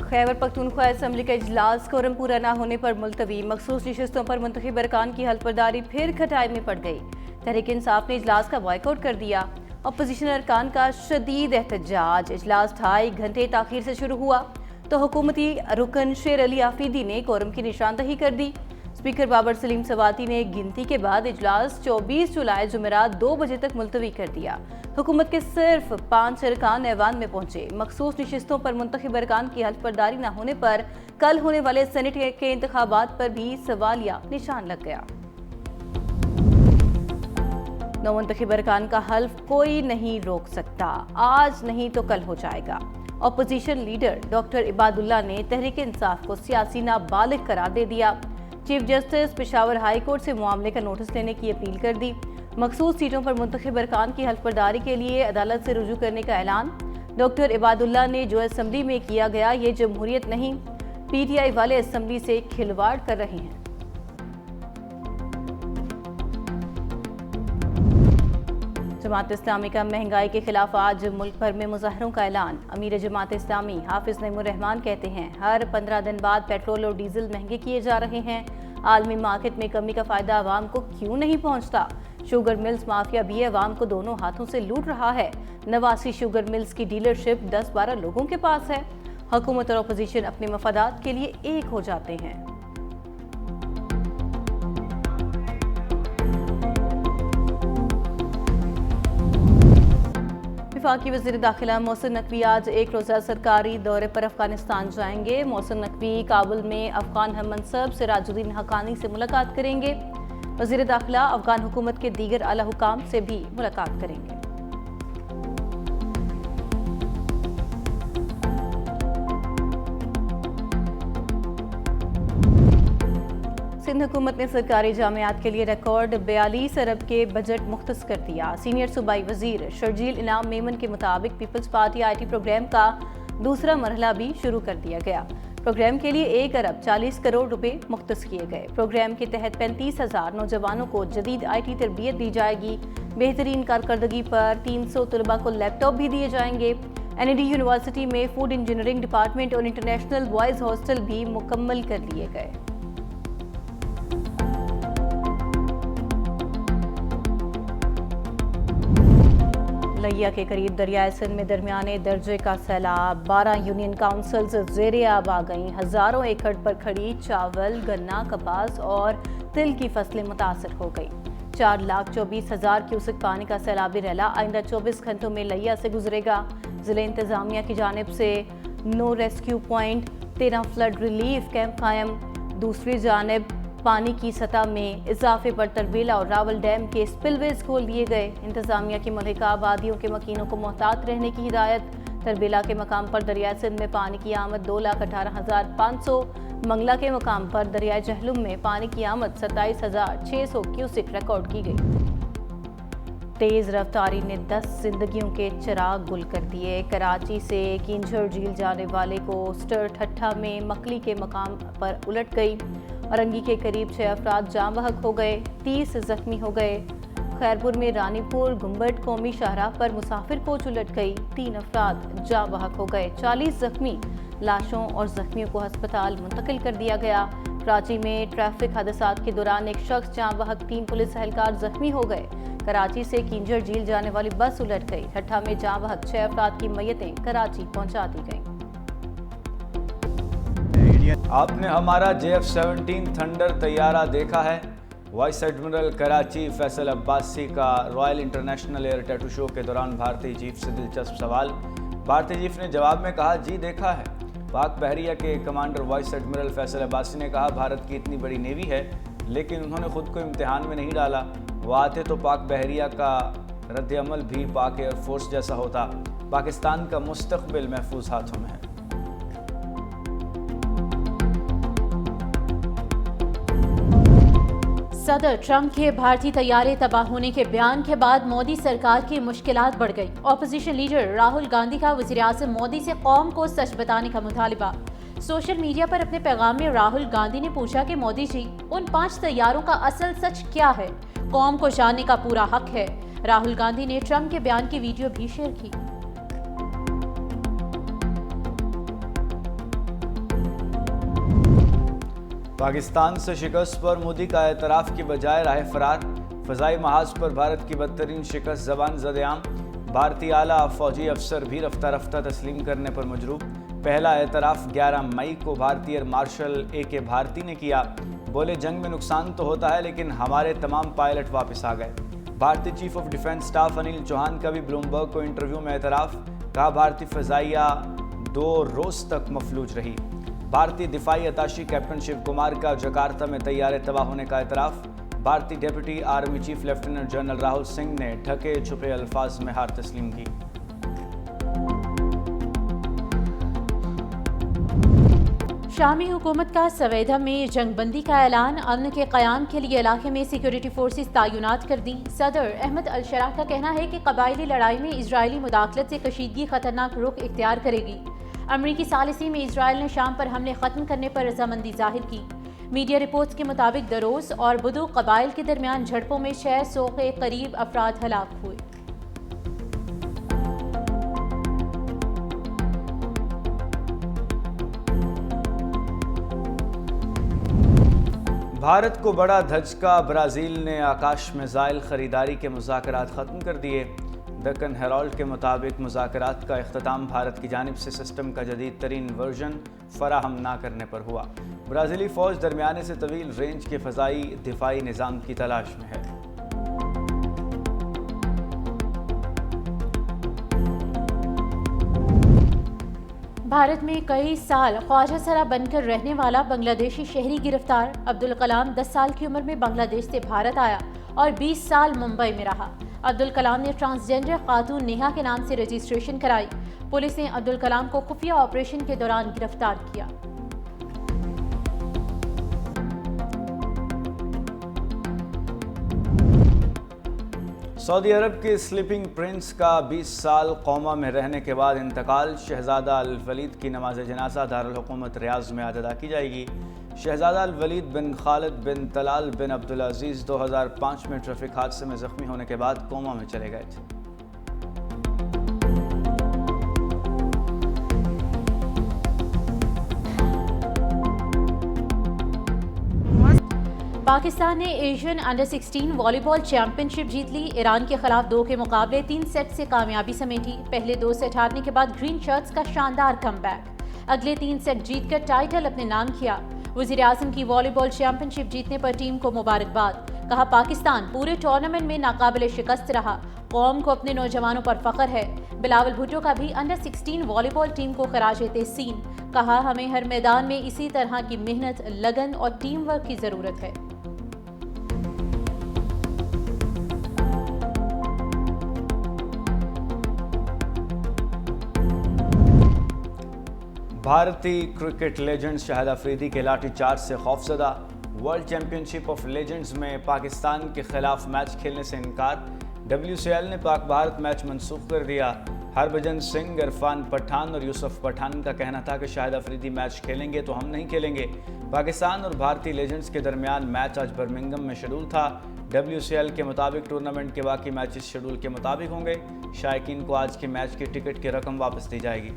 Khyber Pakhtunkhwa assembly का इजलास quorum पूरा न होने पर मुलतवी। मखसूस नशिस्तों पर मुंतखब अरकान की हल्फबर्दारी फिर खटाई में पड़ गई। तहरीक इंसाफ ने इजलास का बॉयकॉट कर दिया। अपोजिशन अरकान का शदीद एहतजाज। इजलास 2.5 घंटे ताखीर से शुरू हुआ तो हुकूमती रुकन शेर अली आफरीदी ने कोरम की निशानदही कर दी। स्पीकर बाबर सलीम सवाती ने गिनती के बाद इजलास 24 जुलाई जुमेरात 2 बजे तक मुलतवी कर दिया। हुकूमत के सिर्फ 5 अरकान ऐवान में पहुंचे। मखसूस नशिस्तों पर मुंतखब अरकान की हल्फबर्दारी न होने पर कल होने वाले सेनेट के इंतखाबात पर भी सवालिया निशान लग गया। नौमुंतखब अरकान का हल्फ कोई नहीं रोक सकता, आज नहीं तो कल हो जाएगा। अपोजिशन लीडर डॉक्टर इबादुल्ला ने तहरीक इंसाफ को सियासी नाबालिग करार दे दिया। Chief justice Peshawar high court से मामले का नोटिस लेने की अपील कर दी। मखसूस सीटों पर मुंतखब अरकान की हल्फबर्दारी के लिए अदालत से रुजू करने का ऐलान। डॉक्टर इबादुल्ला ने जो असम्बली में किया गया ये जमहूरियत नहीं, PTI वाले असम्बली से खिलवाड़ कर रहे हैं। जमात इस्लामी का महंगाई के खिलाफ आज मुल्क भर में मुजाहरों का ऐलान। अमीर जमात इस्लामी हाफिज नईमुर रहमान कहते हैं हर 15 दिन बाद पेट्रोल और डीजल महंगे किए जा रहे हैं। आलमी मार्केट में कमी का फायदा आवाम को क्यों नहीं पहुंचता? शुगर मिल्स माफिया भी आवाम को दोनों हाथों से लूट रहा है। 89 शुगर मिल्स की डीलरशिप 10-12 लोगों के पास है। हुकूमत और अपोजिशन अपने मफादात के लिए एक हो जाते हैं। वफाकी वज़ीर दाखिला मोहसिन नकवी आज एक रोज़ा सरकारी दौरे पर अफगानिस्तान जाएंगे। मोहसिन नकवी काबुल में अफगान हम मनसब सिराजुद्दीन हक्कानी से मुलाकात करेंगे। वज़ीर दाखिला अफगान हुकूमत के दीगर आला हुकाम से भी मुलाकात करेंगे। सिंध हुकूमत ने सरकारी जामियात के लिए रिकॉर्ड 42 अरब के बजट मुख्तस कर दिया। सीनियर सूबाई वजीर शर्जील इनाम मेमन के मुताबिक पीपल्स पार्टी IT प्रोग्राम का दूसरा मरहला भी शुरू कर दिया गया। प्रोग्राम के लिए 1 अरब 40 करोड़ रुपए मुख्तस किए गए। प्रोग्राम के तहत 35,000 नौजवानों को जदीद IT तरबियत दी जाएगी। बेहतरीन कारकर्दगी पर 300 तलबा को लैपटॉप भी दिए जाएंगे। NED यूनिवर्सिटी में फूड इंजीनियरिंग डिपार्टमेंट और इंटरनेशनल बॉयज़ हॉस्टल भी मुकम्मल कर लिए गए। लिया के करीब दरियाए सिंध में दरमियाने दर्जे का सैलाब। 12 यूनियन काउंसिल्स ज़ेरे आब आ गईं। हज़ारों एकड़ पर खड़ी चावल, गन्ना, कपास और तिल की फसलें मुतासर हो गई। 4,24,000 क्यूसेक पानी का सैलाबी रैला आइंदा 24 घंटों में लिया से गुजरेगा। ज़िले इंतजामिया की जानिब से नो rescue point, 13 flood relief camp कायम। दूसरी जानिब पानी की सतह में इजाफे पर तरबेला और रावल डैम के स्पिलवेज खोल दिए गए। इंतजामिया की मलिका आबादियों के मकीनों को मोहतात रहने की हिदायत। तरबेला के मकाम पर दरिया सिंध में पानी की आमद 2,18,500। मंगला के मकाम पर दरिया जहलुम में पानी की आमद 27,600 क्यूसिक रिकॉर्ड की गई। तेज रफ्तारी ने 10 जिंदगियों के चिराग गुल कर दिए। कराची से किंझर झील जाने वाले को स्टर ठट्ठा में मकली के मकाम पर उलट गई। औरंगी के करीब 6 अफराद जाँ बहक हो गए, 30 जख्मी हो गए। खैरपुर में रानीपुर गुम्बट कौमी शाहराह पर मुसाफिर कोच उलट गई, 3 अफराद जाँ बहक हो गए, 40 जख्मी। लाशों और जख्मियों को अस्पताल मुंतकिल कर दिया गया। कराची में ट्रैफिक हादसात के दौरान एक शख्स जाँ बहक, 3 पुलिस एहलकार जख्मी हो गए। कराची से किंझर झील जाने वाली बस उलट गई। ठट्ठा में जाँ बहक 6 अफराद की मैयतें कराची पहुँचा दी गईं। आपने हमारा JF-17 थंडर तैयारा देखा है? वाइस एडमिरल कराची फैसल अब्बासी का royal international air tattoo show के दौरान भारतीय चीफ से दिलचस्प सवाल। भारतीय चीफ ने जवाब में कहा, जी देखा है। पाक बहरिया के commander vice admiral Faisal Abbasi ने कहा, भारत की इतनी बड़ी नेवी है लेकिन उन्होंने खुद को इम्तिहान में नहीं डाला। वो आते तो पाक बहरिया का रद्द-ए-अमल भी पाक एयरफोर्स जैसा होता। पाकिस्तान का मुस्तकबिल महफूज हाथों में है। सदर ट्रंप के भारतीय तैयारे तबाह होने के बयान के बाद मोदी सरकार की मुश्किलात बढ़ गई। ऑपोजिशन लीडर राहुल गांधी का वज़ीर-ए-आज़म मोदी से कौम को सच बताने का मुतालिबा। सोशल मीडिया पर अपने पैगाम में राहुल गांधी ने पूछा कि मोदी जी, उन 5 तैयारों का असल सच क्या है? कौम को जानने का पूरा हक है। राहुल गांधी ने ट्रंप के बयान की वीडियो भी शेयर की। पाकिस्तान से शिकस्त पर मोदी का एतराफ़ की बजाय राह फरार। फ़ज़ाई महाज पर भारत की बदतरीन शिकस्त ज़बान ज़द-ए-आम। भारतीय आला फौजी अफसर भी रफ्ता रफ्ता तस्लीम करने पर मजरूब। पहला एतराफ़ 11 मई को भारतीय एयर मार्शल ए.के. भारती ने किया। बोले, जंग में नुकसान तो होता है लेकिन हमारे तमाम पायलट वापस आ गए। भारतीय chief of defence staff Anil Chauhan का भी ब्लूमबर्ग को इंटरव्यू में एतराफ़। कहा, भारतीय फ़ज़ाइया 2 रोज़ तक मफलूज रही। भारतीय दिफाई अताशी कैप्टन शिव कुमार का जकार्ता में तैयारे तबाह होने का एतराफ़। भारतीय deputy army chief lieutenant general Rahul Singh ने ढके छुपे अल्फाज में हार तस्लीम की। शामी हुकूमत का सवेदा में जंगबंदी का ऐलान। अमन के क़याम के लिए इलाके में सिक्योरिटी फोर्सेस तैनात कर दी। सदर अहमद अल-शरा का कहना है कि कबायली लड़ाई में इजरायली मुदाखलत से कशीदगी खतरनाक रुख इख्तियार करेगी। अमरीकी सालिसी में इजरायल ने शाम पर हमले खत्म करने पर रजामंदी जाहिर की। मीडिया रिपोर्ट्स के मुताबिक दरोस और बुदू कबाइल के दरमियान झड़पों में 600 के करीब अफराद हलाक हुए। भारत को बड़ा धचका। ब्राज़ील ने आकाश मिसाइल खरीदारी के मुज़ाकरात ख़त्म कर दिए। दक्कन हेराल्ड के मुताबिक मुज़ाकरात का इख्तिताम भारत की जानिब से सिस्टम का जदीद तरीन वर्जन फराहम ना करने पर हुआ। ब्राज़ीली फ़ौज दरमियाने से तवील रेंज के फ़ज़ाई दिफाई निज़ाम की तलाश में है। भारत में कई साल ख्वाजा सरा बनकर रहने वाला बांग्लादेशी शहरी गिरफ्तार। अब्दुल कलाम 10 साल की उम्र में बांग्लादेश से भारत आया और 20 साल मुंबई में रहा। अब्दुल कलाम ने ट्रांसजेंडर खातून नेहा के नाम से रजिस्ट्रेशन कराई। पुलिस ने अब्दुल कलाम को खुफिया ऑपरेशन के दौरान गिरफ्तार किया। सऊदी अरब के स्लीपिंग प्रिंस का 20 साल कोमा में रहने के बाद इंतकाल। शहजादा अल वलीद की नमाज जनाजा दारुल हुकूमत रियाज में आज अदा की जाएगी। शहजादा अल वलीद बिन खालिद बिन तलाल बिन अब्दुल अजीज़ 2005 में ट्रैफिक हादसे में ज़ख्मी होने के बाद कोमा में चले गए थे। पाकिस्तान ने एशियन अंडर 16 वॉलीबॉल चैंपियनशिप जीत ली। ईरान के खिलाफ 2 के मुकाबले 3 सेट से कामयाबी समेटी। पहले 2 सेट हारने के बाद ग्रीन शर्ट्स का शानदार कमबैक। अगले 3 सेट जीतकर टाइटल अपने नाम किया। वज़ीर आज़म की वॉलीबॉल चैंपियनशिप जीतने पर टीम को मुबारकबाद। कहा, पाकिस्तान पूरे टूर्नामेंट में नाकाबिले शिकस्त रहा। कौम को अपने नौजवानों पर फख्र है। बिलावल भुट्टो का भी अंडर 16 वॉलीबॉल टीम को खराजे तहसीन। कहा, हमें हर मैदान में इसी तरह की मेहनत, लगन और टीम वर्क की ज़रूरत है। भारतीय क्रिकेट लेजेंड शाहिद अफरीदी के लाठीचार्ज से खौफजदा। वर्ल्ड चैंपियनशिप ऑफ लेजेंड्स में पाकिस्तान के खिलाफ मैच खेलने से इनकार। WCL ने पाक भारत मैच मनसूख कर दिया। हरभजन सिंह, इरफान पठान और यूसुफ पठान का कहना था कि शाहिद अफरीदी मैच खेलेंगे तो हम नहीं खेलेंगे। पाकिस्तान और भारतीय लेजेंड्स के दरमियान मैच आज बर्मिंघम में शेड्यूल था। WCL के मुताबिक टूर्नामेंट के बाकी मैचेस शेड्यूल के मुताबिक होंगे। शायकीन को आज के मैच की टिकट की रकम वापस दी जाएगी।